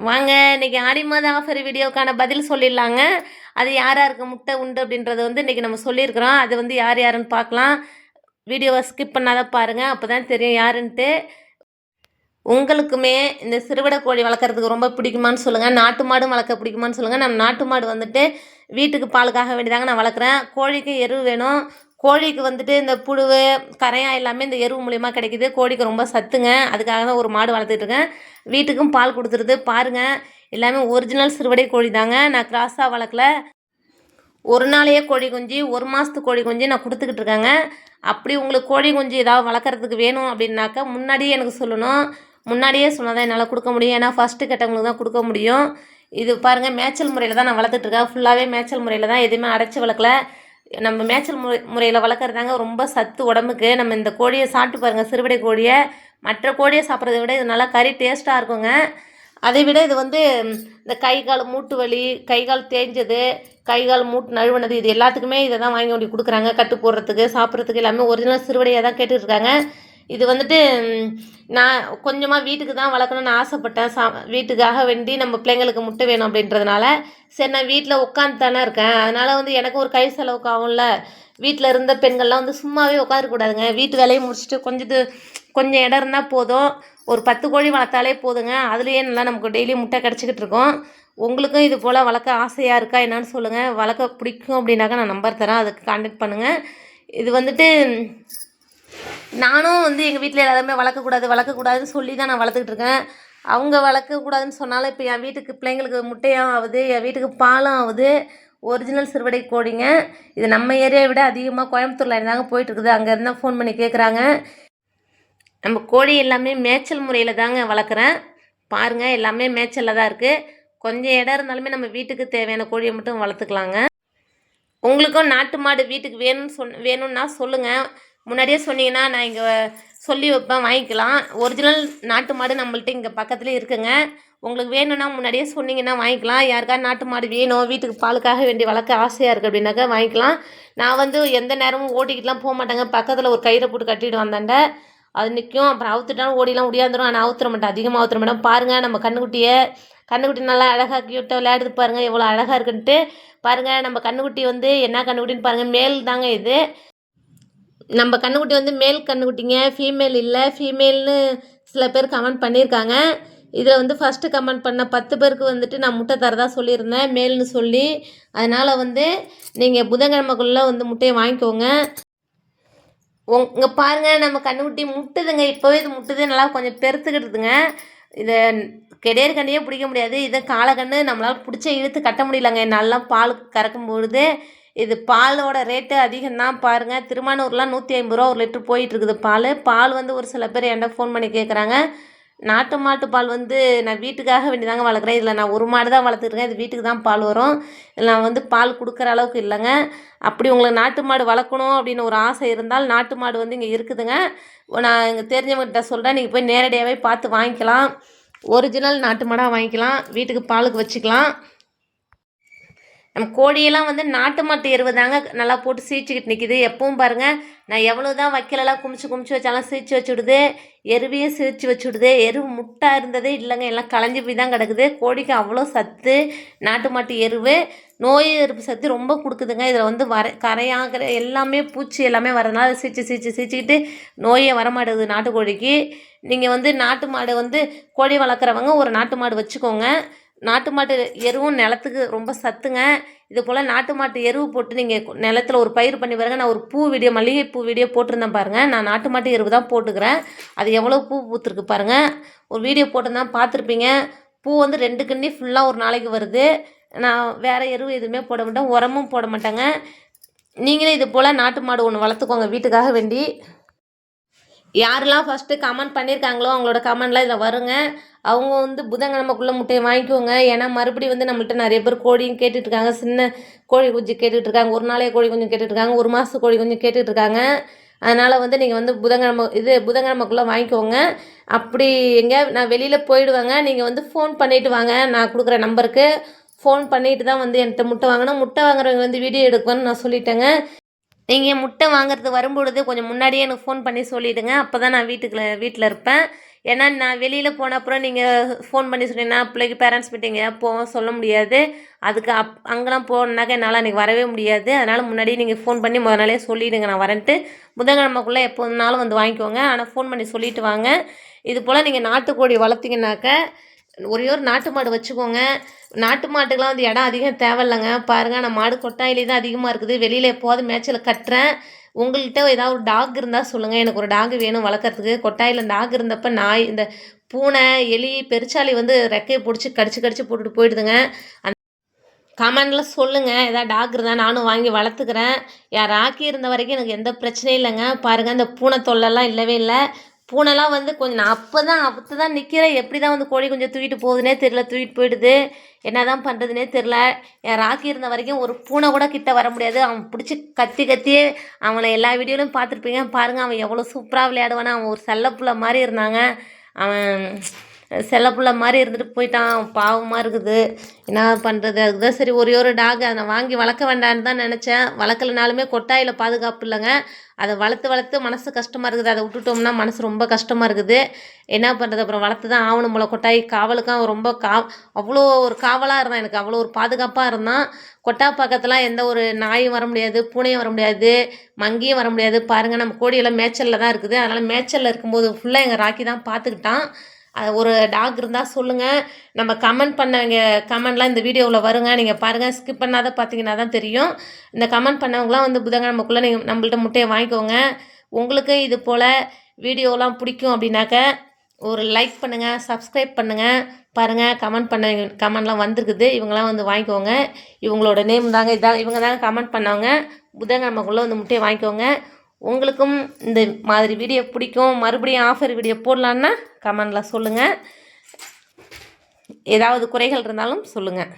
வாங்க இன்னைக்கு ஆடி மாத ஆஃபர் வீடியோக்கான பதில் சொல்லிடலாங்க. அது யார் யாருக்கு முட்டை உண்டு அப்படின்றத வந்து இன்றைக்கி நம்ம சொல்லியிருக்கிறோம். அது வந்து யார் யாருன்னு பார்க்கலாம். வீடியோவை ஸ்கிப் பண்ணாதான் பாருங்கள், அப்போ தான் தெரியும் யாருன்ட்டு. உங்களுக்குமே இந்த சிறுவிடை கோழி வளர்க்குறதுக்கு ரொம்ப பிடிக்குமான்னு சொல்லுங்கள். நாட்டு மாடும் வளர்க்க பிடிக்குமான்னு சொல்லுங்கள். நம்ம நாட்டு மாடு வந்துட்டு வீட்டுக்கு பாலுக்காக வேண்டிதாங்க நான் வளர்க்குறேன். கோழிக்கு எரு வேணும். கோழிக்கு வந்துட்டு இந்த புழுவு கரையான் எல்லாமே இந்த எருவு மூலிமா கிடைக்கிது. கோழிக்கு ரொம்ப சத்துங்க. அதுக்காக தான் ஒரு மாடு வளர்த்துட்ருக்கேன். வீட்டுக்கும் பால் கொடுத்துருது பாருங்கள். எல்லாமே ஒரிஜினல் சிறுவிடை கோழி தாங்க. நான் கிராஸாக வளர்க்கல. ஒரு நாளையே கோழி குஞ்சு, ஒரு மாதத்து கோழி குஞ்சு நான் கொடுத்துக்கிட்டு இருக்கேங்க. அப்படி உங்களுக்கு கோழி குஞ்சு ஏதாவது வளர்க்குறதுக்கு வேணும் அப்படின்னாக்கா முன்னாடியே எனக்கு சொல்லணும். முன்னாடியே சொன்னால் தான் என்னால் கொடுக்க முடியும். ஏன்னா ஃபஸ்ட்டு கெட்டவங்களுக்கு தான் கொடுக்க முடியும். இது பாருங்கள், மேய்ச்சல் முறையில் தான் நான் வளர்த்துட்ருக்கேன். ஃபுல்லாகவே மேய்ச்சல் முறையில் தான், எதுவுமே அடைச்சி வளர்க்கல. நம்ம மேய்ச்சல் முறையில் வளர்க்குறதாங்க ரொம்ப சத்து உடம்புக்கு. நம்ம இந்த கோழியை சாப்பிட்டு பாருங்கள், சிறுவிடை கோழியை. மற்ற கோழியை சாப்பிட்றத விட இது நல்லா கறி டேஸ்ட்டாக இருக்குங்க. அதை விட இது வந்து இந்த கை கால் மூட்டு வலி, கை கால் தேஞ்சது, கை கால் மூட்டு நழுவுனது, இது எல்லாத்துக்குமே இதை தான் வாங்கி கொண்டு கொடுக்குறாங்க. கட்டு போடுறதுக்கு சாப்பிட்றதுக்கு எல்லாமே ஒரிஜினல் சிறுவிடையாக தான் கேட்டுட்ருக்காங்க. இது வந்துட்டு நான் கொஞ்சமாக வீட்டுக்கு தான் வளர்க்கணுன்னு ஆசைப்பட்டேன். வீட்டுக்காக வேண்டி நம்ம பிள்ளைங்களுக்கு முட்டை வேணும் அப்படின்றதுனால சரி நான் வீட்டில் உட்காந்து தானே இருக்கேன், அதனால் வந்து எனக்கு ஒரு கை செலவுக்கு ஆகும்ல. வீட்டில் இருந்த பெண்கள்லாம் வந்து சும்மாவே உட்காரக்கூடாதுங்க. வீட்டு வேலையை முடிச்சுட்டு கொஞ்சம் இடம் இருந்தால் போதும். ஒரு 10 கோழி வளர்த்தாலே போதுங்க. அதுலேயே நல்லா நமக்கு டெய்லி முட்டை கிடச்சிக்கிட்டு இருக்கோம். உங்களுக்கும் இது போல் வளர்க்க ஆசையாக இருக்கா என்னன்னு சொல்லுங்கள். வளர்க்க பிடிக்கும் அப்படின்னாக்கா நான் நம்பர் தரேன், அதுக்கு கான்டாக்ட் பண்ணுங்கள். இது வந்துட்டு நானும் வந்து எங்கள் வீட்டில் எல்லாருமே வளர்க்கக்கூடாதுன்னு சொல்லி தான் நான் வளர்த்துக்கிட்டு இருக்கேன். அவங்க வளர்க்கக்கூடாதுன்னு சொன்னாலும் இப்போ என் வீட்டுக்கு பிள்ளைங்களுக்கு முட்டையும் ஆகுது, என் வீட்டுக்கு பாலும் ஆகுது. ஒரிஜினல் சிறுவிடை கோழிங்க. இது நம்ம ஏரியாவை விட அதிகமாக கோயம்புத்தூரில் இருந்தாங்க போயிட்டுருக்குது. அங்கே இருந்தால் ஃபோன் பண்ணி கேட்குறாங்க. நம்ம கோழி எல்லாமே மேய்ச்சல் முறையில் தாங்க வளர்க்குறேன். பாருங்கள், எல்லாமே மேய்ச்சலில் தான் இருக்குது. கொஞ்சம் இடம் இருந்தாலுமே நம்ம வீட்டுக்கு தேவையான கோழியை மட்டும் வளர்த்துக்கலாங்க. உங்களுக்கும் நாட்டு மாடு வீட்டுக்கு வேணும்னா சொல்லுங்கள். முன்னாடியே சொன்னீங்கன்னா நான் இங்கே சொல்லி வைப்பேன், வாங்கிக்கலாம். ஒரிஜினல் நாட்டு மாடு நம்மள்ட்ட இங்கே பக்கத்துலேயே இருக்குங்க. உங்களுக்கு வேணும்னா முன்னாடியே சொன்னீங்கன்னா வாங்கிக்கலாம். யாருக்காவது நாட்டு மாடு வேணும், வீட்டுக்கு பாலுக்காக வேண்டி வளர்க்க ஆசையாக இருக்குது அப்படின்னாக்கா வாங்கிக்கலாம். நான் வந்து எந்த நேரமும் ஓட்டிக்கிட்டுலாம் போக மாட்டேங்க. பக்கத்தில் ஒரு கயிறை போட்டு கட்டிட்டு வந்தாண்ட அது நிற்கும். அப்புறம் அவுத்துட்டாலும் ஓடிலாம் முடியாந்துடும். ஆனால் அவுத்துற மாட்டேன், அதிகமாக அவுத்துற மாட்டேன். பாருங்கள், நம்ம கண்ணுக்குட்டி நல்லா அழகாக க்யூட்டாக விளையாடுது பாருங்கள், எவ்வளோ அழகாக இருக்குன்ட்டு. பாருங்கள், நம்ம கண்ணுக்குட்டி வந்து என்ன கண்ணுக்குட்டின்னு பாருங்கள், மேல் தாங்க இது. நம்ம கண்ணுக்குட்டி வந்து மேல் கண்ணுக்குட்டிங்க, ஃபீமேல் இல்லை. ஃபீமேல்னு சில பேர் கமெண்ட் பண்ணியிருக்காங்க. இதில் வந்து ஃபஸ்ட்டு கமெண்ட் பண்ண 10 பேருக்கு வந்துட்டு நான் முட்டை தரதா சொல்லியிருந்தேன், மேல்னு சொல்லி. அதனால் வந்து நீங்கள் புதன்கிழமைக்குள்ளே வந்து முட்டையை வாங்கிக்கோங்க. இங்கே பாருங்கள், நம்ம கண்ணுக்குட்டி முட்டுதுங்க. இப்போவே இது முட்டுது, நல்லா கொஞ்சம் பெருத்துக்கிட்டுதுங்க. இதை கெடேர் கண்ணையே பிடிக்க முடியாது. இதை காலக்கண்ணு நம்மளால் பிடிச்ச இழுத்து கட்ட முடியலங்க. நல்லா பால் கறக்கும் பொழுது. இது பாலோட ரேட்டு அதிகம்தான் பாருங்கள். திருமானூர்லாம் 150 ரூபா ஒரு லிட்டர் போயிட்டுருக்குது பால் வந்து ஒரு சில பேர் என்கிட்ட ஃபோன் பண்ணி கேட்குறாங்க. நாட்டு மாட்டு பால் வந்து நான் வீட்டுக்காக வேண்டிதாங்க வளர்க்குறேன். இதில் நான் ஒரு மாடு தான் வளர்த்துருக்கேன். இது வீட்டுக்கு தான் பால் வரும். இதில் நான் வந்து பால் கொடுக்குற அளவுக்கு இல்லைங்க. அப்படி உங்களுக்கு நாட்டு மாடு வளர்க்கணும் அப்படின்னு ஒரு ஆசை இருந்தால் நாட்டு மாடு வந்து இங்கே இருக்குதுங்க. நான் இங்கே தெரிஞ்சவங்ககிட்ட சொல்கிறேன், நீங்கள் போய் நேரடியாகவே பார்த்து வாங்கிக்கலாம். ஒரிஜினல் நாட்டு மாடாக வாங்கிக்கலாம், வீட்டுக்கு பாலுக்கு வச்சுக்கலாம். நம்ம கோழியெல்லாம் வந்து நாட்டு மாட்டு எருவு தாங்க நல்லா போட்டு சீச்சிக்கிட்டு நிற்கிது. எப்பவும் பாருங்கள், நான் எவ்வளோ தான் வைக்கலெல்லாம் குமிச்சு வச்சாலும் சீச்சு வச்சுடுது. எருவையும் சீச்சு வச்சுடுது. எருவு முட்டை இருந்ததே இல்லைங்க, எல்லாம் களைஞ்சி போய் தான் கிடக்குது. கோழிக்கு அவ்வளோ சத்து நாட்டு மாட்டு எருவு. நோய் எதிர்ப்பு சத்து ரொம்ப கொடுக்குதுங்க. இதில் வந்து கரையாகிற எல்லாமே பூச்சி எல்லாமே வரதுனால சீச்சிக்கிட்டு நோயே வரமாட்டேங்குது நாட்டுக்கோழிக்கு. நீங்கள் வந்து நாட்டு மாடு வந்து கோழி வளர்க்குறவங்க ஒரு நாட்டு மாடு வச்சுக்கோங்க. நாட்டு மாட்டு எருவும் நிலத்துக்கு ரொம்ப சத்துங்க. இது போல் நாட்டு மாட்டு எருவு போட்டு நீங்கள் நிலத்தில் ஒரு பயிர் பண்ணி பாருங்கள். நான் ஒரு மல்லிகைப்பூ வீடியோ போட்டிருந்தேன் பாருங்கள். நான் நாட்டு மாட்டு எருவு தான் போட்டுக்கிறேன். அது எவ்வளோ பூ பூத்துருக்கு பாருங்கள். ஒரு வீடியோ போட்டிருந்தேன், பார்த்துருப்பீங்க. பூ வந்து 2 கண்ணி ஃபுல்லாக ஒரு நாளைக்கு வருது. நான் வேறு எருவு எதுவுமே போட மாட்டேன், உரமும் போட மாட்டேங்க. நீங்களே இது போல் நாட்டு மாடு ஒன்று வளர்த்துக்கோங்க வீட்டுக்காக வேண்டி. யாரெல்லாம் ஃபஸ்ட்டு கமெண்ட் பண்ணியிருக்காங்களோ அவங்களோட கமெண்ட்லாம் இதில் வருங்க. அவங்க வந்து புதன்கிழமைக்குள்ளே முட்டையை வாங்கிக்கோங்க. ஏன்னா மறுபடியும் வந்து நம்மள்ட்ட நிறைய பேர் கோழியும் கேட்டுட்ருக்காங்க, சின்ன கோழி குஞ்சு கேட்டுட்ருக்காங்க, ஒரு நாளைய கோழி குஞ்சு கேட்டுட்ருக்காங்க, ஒரு மாதத்து கோழி குஞ்சு கேட்டுட்ருக்காங்க. அதனால் வந்து நீங்கள் வந்து புதன்கிழமைக்குள்ளே வாங்கிக்கோங்க. அப்படி நான் வெளியில் போயிடுவேங்க, நீங்கள் வந்து ஃபோன் பண்ணிவிட்டு வாங்க. நான் கொடுக்குற நம்பருக்கு ஃபோன் பண்ணிவிட்டு தான் வந்து என்கிட்ட முட்டை வாங்கணும். முட்டை வாங்குறவங்க வந்து வீடியோ எடுக்குவேன்னு நான் சொல்லிட்டேங்க. நீங்கள் முட்டை வாங்குறது வரும்பொழுது கொஞ்சம் முன்னாடியே எனக்கு ஃபோன் பண்ணி சொல்லிவிடுங்க. அப்போ தான் நான் வீட்டில் இருப்பேன். ஏன்னா நான் வெளியில் போன அப்புறம் நீங்கள் ஃபோன் பண்ணி சொன்னீங்கன்னா பிள்ளைக்கு பேரண்ட்ஸ் மீட்டிங் போவோம் சொல்ல முடியாது. அதுக்கு அங்கெல்லாம் போகணுன்னாக்க என்னால் அன்றைக்கி வரவே முடியாது. அதனால் முன்னாடியே நீங்கள் ஃபோன் பண்ணி முத நாளே சொல்லிவிடுங்க நான் வரேன்ட்டு. புதன்கிழமைக்குள்ளே எப்போதுனாலும் வந்து வாங்கிக்கோங்க. ஆனால் ஃபோன் பண்ணி சொல்லிவிட்டு வாங்க. இது போல் நீங்கள் நாட்டுக்கோழி வளர்த்திங்கனாக்க ஒரே ஒரு நாட்டு மாடு வச்சுக்கோங்க. நாட்டு மாட்டுக்கெலாம் வந்து இடம் அதிகம் தேவையில்லைங்க. பாருங்கள் நான் மாடு கொட்டாயிலே தான் அதிகமாக இருக்குது. வெளியில் எப்போது மேய்ச்சல் கட்டுறேன். உங்கள்கிட்ட ஏதாவது ஒரு டாக் இருந்தால் சொல்லுங்கள். எனக்கு ஒரு டாக் வேணும் வளர்க்குறதுக்கு. கொட்டாயில் டாக் இருந்தப்போ நாய் இந்த பூனை எலி பெருச்சாளி வந்து ரெக்கையை பிடிச்சி கடிச்சு போட்டுட்டு போயிடுதுங்க. கமெண்டில் சொல்லுங்கள் ஏதாவது டாக் இருந்தால் நானும் வாங்கி வளர்த்துக்கிறேன். என் ராக்கி இருந்த வரைக்கும் எனக்கு எந்த பிரச்சனையும் இல்லைங்க. பாருங்கள் இந்த பூனை தொல்லைலாம் இல்லவே இல்லை. பூனைலாம் வந்து கொஞ்சம் நான் அப்போ தான் நிற்கிறேன். எப்படி தான் வந்து கோழி கொஞ்சம் தூக்கிட்டு போகுதுன்னே தெரில, தூக்கிட்டு போயிடுது. என்ன தான் பண்ணுறதுனே தெரில. என் ராக்கி இருந்த வரைக்கும் ஒரு பூனை கூட கிட்ட வர முடியாது. அவன் பிடிச்சி கத்தியே அவனை எல்லா வீடியோலையும் பார்த்துருப்பீங்க. பாருங்கள் அவன் எவ்வளோ சூப்பராக விளையாடுவானா. அவன் ஒரு செல்லப்புள்ள மாதிரி இருந்தாங்க. அவன் செல்லப்புள்ள மாதிரி இருந்துட்டு போயிட்டான். பாவமாக இருக்குது. என்ன பண்ணுறது? அதுதான் சரி ஒரே ஒரு டாக் அதை நான் வாங்கி வளர்க்க வேண்டான்னு தான் நினச்சேன். வளர்க்கலனாலுமே கொட்டாயில் பாதுகாப்பு இல்லைங்க. அதை வளர்த்து மனசு கஷ்டமாக இருக்குது. அதை விட்டுட்டோம்னா மனசு ரொம்ப கஷ்டமாக இருக்குது. என்ன பண்ணுறது? அப்புறம் வளர்த்து தான் ஆகணும் போல. கொட்டாய் காவலுக்கும் ரொம்ப அவ்வளோ ஒரு காவலாக இருந்தான். எனக்கு அவ்வளோ ஒரு பாதுகாப்பாக இருந்தான். கொட்டா பக்கத்தில் எந்த ஒரு நாயும் வர முடியாது, பூனையும் வர முடியாது, மங்கியும் வர முடியாது. பாருங்கள் நம்ம கோடியெல்லாம் மேய்ச்சலில் தான் இருக்குது. அதனால் மேய்ச்சலில் இருக்கும்போது ஃபுல்லாக எங்கள் ராக்கி தான் பார்த்துக்கிட்டான். ஒரு டாக் இருந்தால் சொல்லுங்கள். நம்ம கமெண்ட்லாம் இந்த வீடியோவில் வருங்க. நீங்கள் பாருங்கள், ஸ்கிப் பண்ணாத பார்த்தீங்கன்னா தான் தெரியும். இந்த கமெண்ட் பண்ணவங்களாம் வந்து புதன்கிழமைக்குள்ளே நீங்கள் நம்மள்ட்ட முட்டையை வாங்கிக்கோங்க. உங்களுக்கு இது போல் வீடியோலாம் பிடிக்கும் அப்படின்னாக்க ஒரு லைக் பண்ணுங்கள், சப்ஸ்கிரைப் பண்ணுங்கள். பாருங்கள் கமெண்ட்லாம் வந்திருக்குது. இவங்களாம் வந்து வாங்கிக்கோங்க. இவங்களோட நேம் தாங்க இதான். இவங்க தாங்க கமெண்ட் பண்ணவங்க. புதன்கிழமைக்குள்ளே வந்து முட்டையை வாங்கிக்கோங்க. உங்களுக்கும் இந்த மாதிரி வீடியோ பிடிக்கும், மறுபடியும் ஆஃபர் வீடியோ போடலான்னா கமெண்டில் சொல்லுங்கள். ஏதாவது குறைகள் இருந்தாலும் சொல்லுங்கள்.